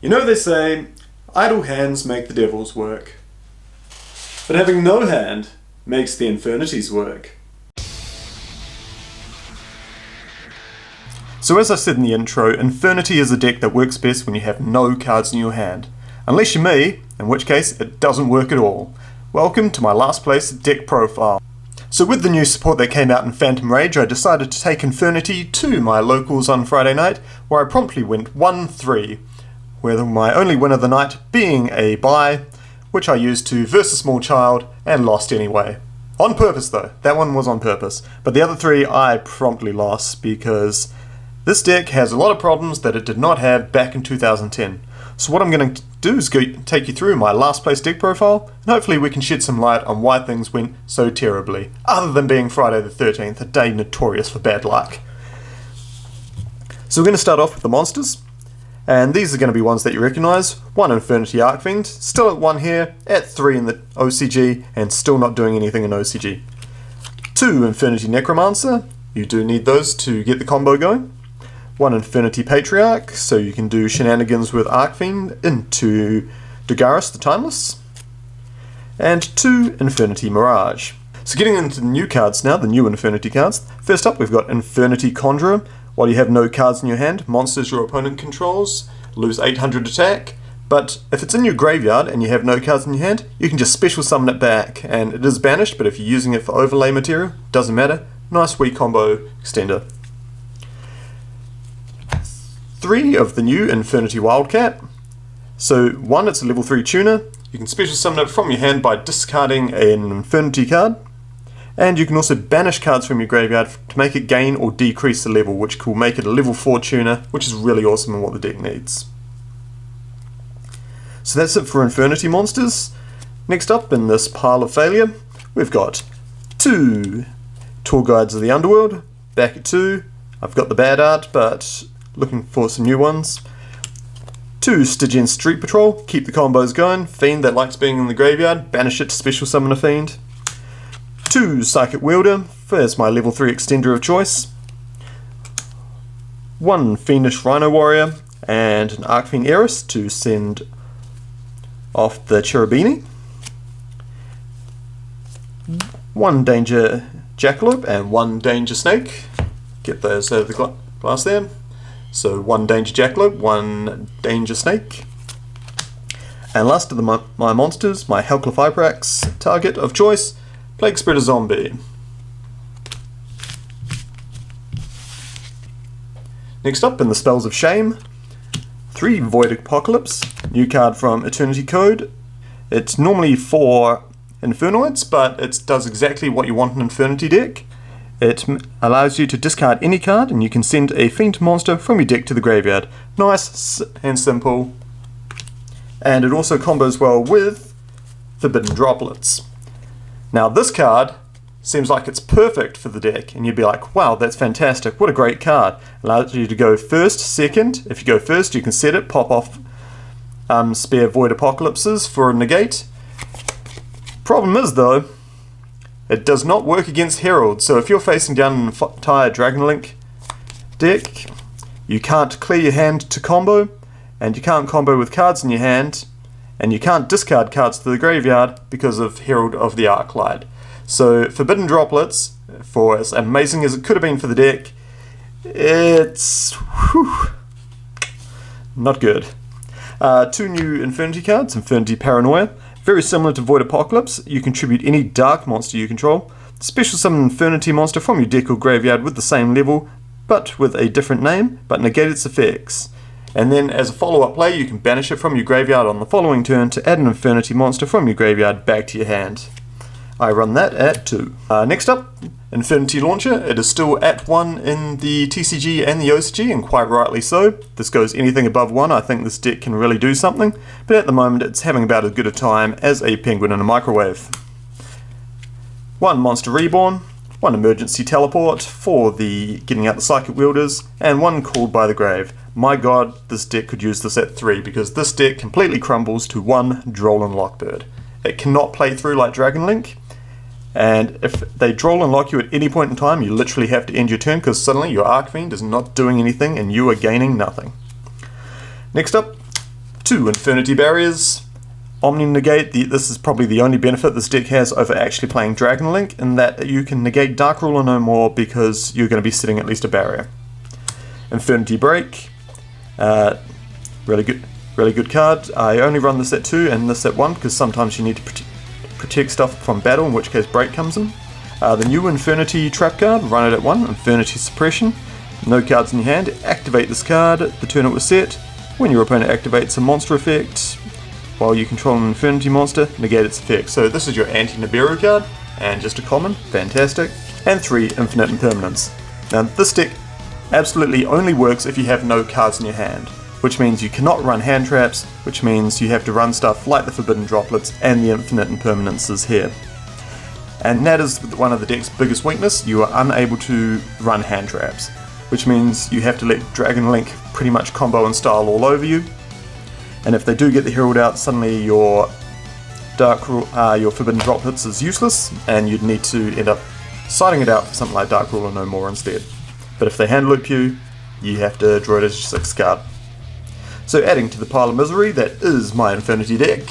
You know they say, idle hands make the devil's work. But having no hand makes the Infernity's work. So as I said in the intro, Infernity is a deck that works best when you have no cards in your hand. Unless you're me, in which case it doesn't work at all. Welcome to my last place deck profile. So with the new support that came out in Phantom Rage, I decided to take Infernity to my locals on Friday night, where I promptly went 1-3, with my only win of the night being a bye, which I used to verse a small child and lost anyway. On purpose though, that one was on purpose, but the other three I promptly lost because this deck has a lot of problems that it did not have back in 2010. So what I'm going to do is take you through my last place deck profile, and hopefully we can shed some light on why things went so terribly, other than being Friday the 13th, a day notorious for bad luck. So we're going to start off with the monsters, and these are going to be ones that you recognise. 1 Infernity Archfiend, still at 1 here, at 3 in the OCG, and still not doing anything in OCG. 2 Infernity Necromancer, you do need those to get the combo going. 1 Infernity Patriarch, so you can do shenanigans with Archfiend into Disastrous the Timeless. And 2 Infernity Mirage. So getting into the new cards now, the new Infernity cards. First up we've got Infernity Conjurer. While you have no cards in your hand, monsters your opponent controls lose 800 attack. But if it's in your graveyard and you have no cards in your hand, you can just special summon it back. And it is banished, but if you're using it for overlay material, doesn't matter. Nice wee combo extender. 3 of the new Infernity Wildcat. So 1, it's a level 3 tuner. You can special summon it from your hand by discarding an Infernity card. And you can also banish cards from your graveyard to make it gain or decrease the level, which will make it a level 4 tuner, which is really awesome and what the deck needs. So that's it for Infernity monsters. Next up in this pile of failure, we've got 2 Tour Guides of the Underworld, back at 2. I've got the bad art, but looking for some new ones. 2 Stygian Street Patrol, keep the combos going. Fiend that likes being in the graveyard, banish it to special summon a Fiend. 2 Psychic Wielder, there's my level 3 extender of choice. 1 Fiendish Rhino Warrior, and an Archfiend Heiress to send off the Cherubini. 1 Danger Jackalope and 1 Danger Snake. Get those out of the glass there. So 1 Danger Jackalope, 1 Danger Snake. And last of my monsters, my Helclifyprax target of choice, Plague Spreader Zombie. Next up in the Spells of Shame, 3 Void Apocalypse, new card from Eternity Code. It's normally for Infernoids, but it does exactly what you want in an Infernity deck. It allows you to discard any card and you can send a Fiend monster from your deck to the graveyard. Nice and simple. And it also combos well with Forbidden Droplets. Now this card seems like it's perfect for the deck and you'd be like, wow, that's fantastic, what a great card. Allows you to go first, second. If you go first you can set it, pop off spare Void Apocalypses for a negate. Problem is though, it does not work against Herald, so if you're facing down an entire Dragonlink deck, you can't clear your hand to combo, and you can't combo with cards in your hand, and you can't discard cards to the graveyard because of Herald of the Arclight. So Forbidden Droplets, for as amazing as it could have been for the deck, it's not good. 2 new Infernity cards, Infernity Paranoia. Very similar to Void Apocalypse, you contribute any dark monster you control. Special summon an Infernity monster from your deck or graveyard with the same level, but with a different name, but negate its effects. And then as a follow-up play, you can banish it from your graveyard on the following turn to add an Infernity monster from your graveyard back to your hand. I run that at 2. Next up, Infernity Launcher. It is still at 1 in the TCG and the OCG, and quite rightly so. This goes anything above 1, I think this deck can really do something, but at the moment it's having about as good a time as a penguin in a microwave. 1 Monster Reborn, 1 Emergency Teleport for the getting out the Psychic Wielders, and 1 Called by the Grave. My god, this deck could use this at 3, because this deck completely crumbles to 1 Droll and Lockbird. It cannot play through like Dragonlink, and if they droll and lock you at any point in time, you literally have to end your turn because suddenly your Archfiend is not doing anything and you are gaining nothing. Next up, 2 Infernity Barriers. Omni Negate, this is probably the only benefit this deck has over actually playing Dragon Link, in that you can negate Dark Rule or no more because you're going to be sitting at least a barrier. Infernity Break, really good card. I only run this at 2 and this at 1 because sometimes you need to protect stuff from battle, in which case Break comes in. The new Infernity Trap card, run it at 1, Infernity Suppression. No cards in your hand, activate this card the turn it was set. When your opponent activates a monster effect, while you control an Infernity monster, negate its effect. So this is your anti-Nibiru card, and just a common, fantastic. And 3 Infinite Impermanence. Now this deck absolutely only works if you have no cards in your hand, which means you cannot run hand traps, which means you have to run stuff like the Forbidden Droplets and the Infinite Impermanences here. And that is one of the deck's biggest weakness, you are unable to run hand traps, which means you have to let Dragon Link pretty much combo and style all over you. And if they do get the Herald out, suddenly your Forbidden Droplets is useless, and you'd need to end up siding it out for something like Dark Rule or no more instead. But if they hand loop you, you have to draw it as your 6th card. So adding to the pile of misery that is my Infernity deck,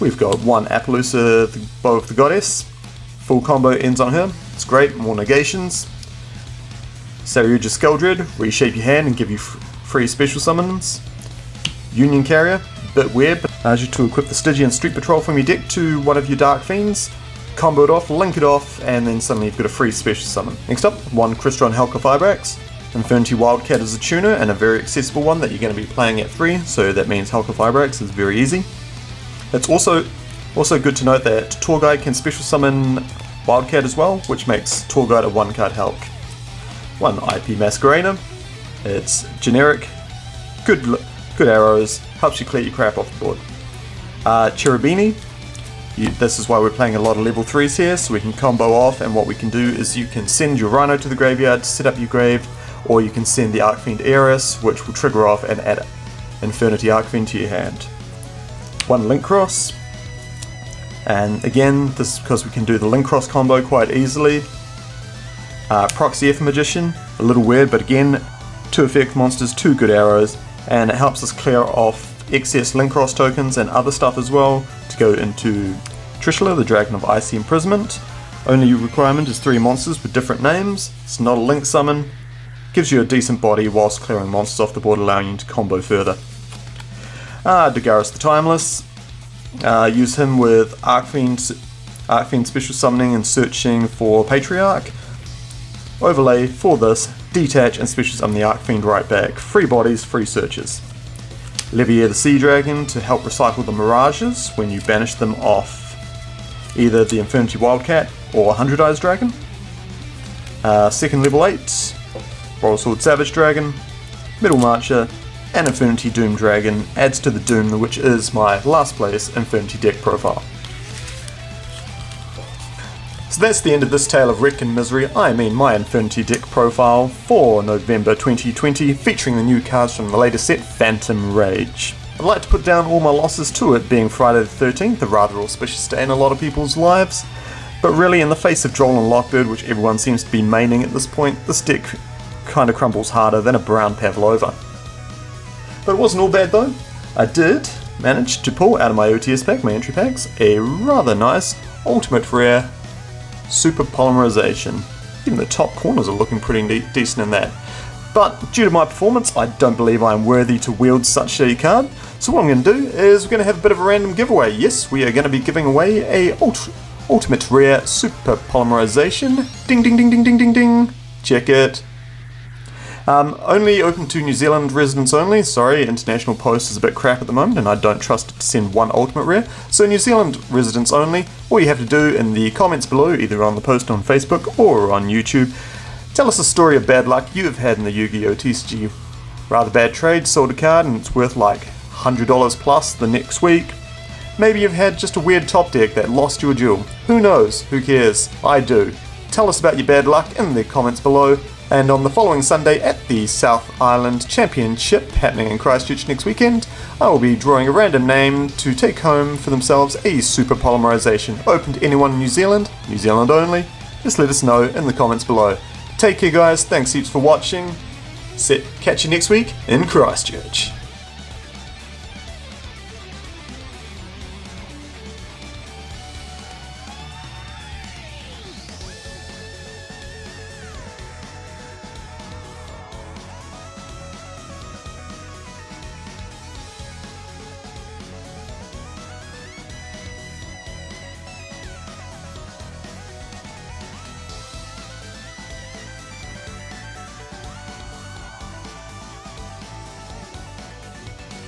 we've got 1 Appaloosa, the Bow of the Goddess. Full combo ends on her, it's great, more negations. Saryuja Skeldred, reshape your hand and give you free special summons. Union Carrier, bit weird, but allows you to equip the Stygian Street Patrol from your deck to one of your Dark Fiends, combo it off, link it off, and then suddenly you've got a free special summon. Next up, 1 Crystron Helka Fibrax. Infernity Wildcat is a tuner, and a very accessible one that you're going to be playing at 3, so that means Helka Fibrax is very easy. It's also good to note that Tour Guide can special summon Wildcat as well, which makes Tour Guide a 1-card Helk. 1 IP Masquerader. It's generic, good arrows, helps you clear your crap off the board. Cherubini, this is why we're playing a lot of level 3s here, so we can combo off, and what we can do is you can send your Rhino to the graveyard to set up your grave, or you can send the Arcfiend Eris, which will trigger off and add Infernity Arcfiend to your hand. 1 Link Cross, and again, this is because we can do the Link Cross combo quite easily. Proxy F Magician, a little weird, but again, 2 effect monsters, 2 good arrows, and it helps us clear off excess Link Cross tokens and other stuff as well to go into Trishula, the Dragon of Icy Imprisonment. Only requirement is 3 monsters with different names. It's not a Link summon. Gives you a decent body whilst clearing monsters off the board, allowing you to combo further. Dagaris the Timeless. Use him with Arcfiend special summoning and searching for Patriarch. Overlay for this, detach and special summon the Arcfiend right back. Free bodies, free searches. Levier the Sea Dragon to help recycle the Mirages when you banish them off either the Infernity Wildcat or 100 Eyes Dragon. Second level 8, Royal Sword Savage Dragon, Middle Marcher, and Infernity Doom Dragon adds to the Doom, which is my last place Infernity deck profile. So that's the end of this tale of wreck and misery, I mean my Infernity deck profile for November 2020, featuring the new cards from the latest set, Phantom Rage. I'd like to put down all my losses to it being Friday the 13th, a rather auspicious day in a lot of people's lives, but really in the face of Droll and Lockbird, which everyone seems to be maining at this point, this deck kinda crumbles harder than a brown Pavlova. But it wasn't all bad though. I did manage to pull out of my OTS pack, my entry packs, a rather nice ultimate rare Super Polymerization. Even the top corners are looking pretty decent in that. But due to my performance, I don't believe I'm worthy to wield such a card. So what I'm going to do is we're going to have a bit of a random giveaway. Yes, we are going to be giving away a ultimate rare Super Polymerization. Ding ding ding ding ding ding ding. Check it. Only open to New Zealand residents only. Sorry, international post is a bit crap at the moment and I don't trust it to send 1 ultimate rare. So New Zealand residents only. All you have to do in the comments below, either on the post on Facebook or on YouTube, tell us a story of bad luck you've had in the Yu-Gi-Oh! TCG. Rather bad trade, sold a card and it's worth like $100 plus the next week. Maybe you've had just a weird top deck that lost you a duel. Who knows? Who cares? I do. Tell us about your bad luck in the comments below. And on the following Sunday at the South Island Championship happening in Christchurch next weekend, I will be drawing a random name to take home for themselves a Super Polymerization. Open to anyone in New Zealand only. Just let us know in the comments below. Take care guys, thanks heaps for watching. Catch you next week in Christchurch.